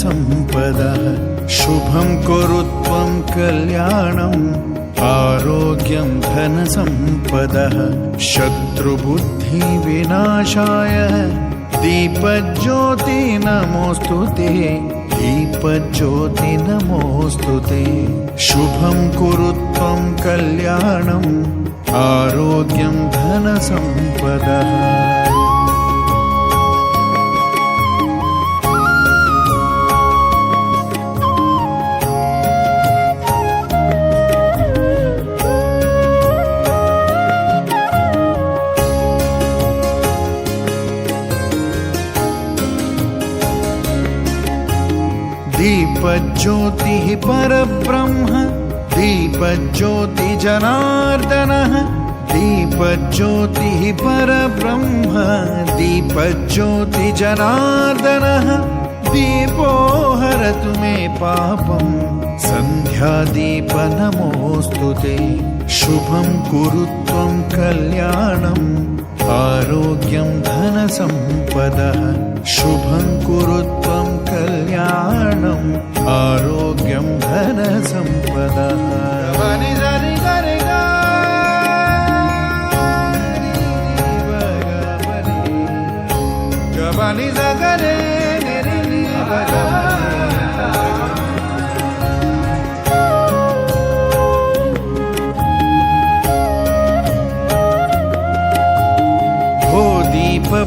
धनसम्पदः शुभं कुरु त्वं कल्याणम् आरोग्यं धनसम्पदः शत्रुबुद्धिविनाशाय दीपज्योति नमोस्तुते दीपज्योति नमोस्तुते शुभं कुरु त्वं कल्याणम् आरोग्यं धनसम्पदः दीपज्योतिः परब्रह्म दीपज्योति जनार्दनः दीपज्योतिः परब्रह्म दीपज्योति जनार्दनः दीपो हरतु मे पापं सन्ध्यादीप नमोस्तुते शुभं कुरु त्वं कल्याणम् आरोग्यं धनसम्पदः शुभं कुरु त्वं कल्याणम् आरोग्यं धनसम्पदः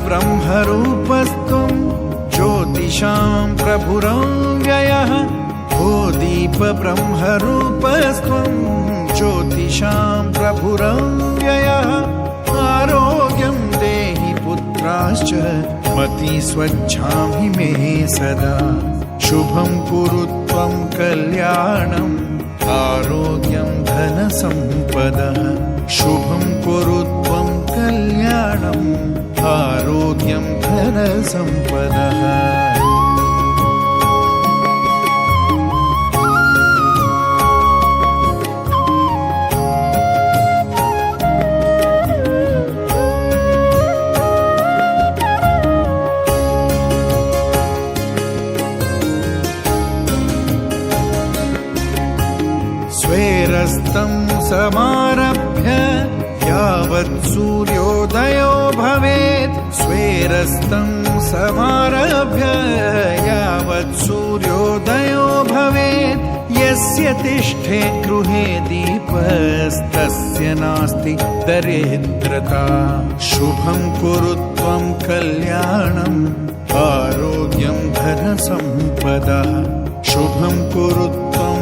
ब्रह्मरूपस्त्वं ज्योतिषां प्रभुरव्ययः भो दीप ब्रह्मरूपस्त्वं ज्योतिषां प्रभुरव्ययः आरोग्यं देहि पुत्राश्च मति स्वच्छामि मे सदा शुभं कुरु त्वं कल्याणम् आरोग्यं धनसम्पदः शुभं कुरु त्वं कल्याणम् आरोग्यं धनसम्पदः स्वेरस्तं समारभ्य यावत् सूर्योदयो भवेत् स्वेरस्तं समारभ्य यावत् सूर्योदयो भवेत् यस्य तिष्ठे गृहे दीपस्तस्य नास्ति दरिद्रता शुभं कुरु त्वं कल्याणम् आरोग्यं धनसम्पदः शुभं कुरु त्वं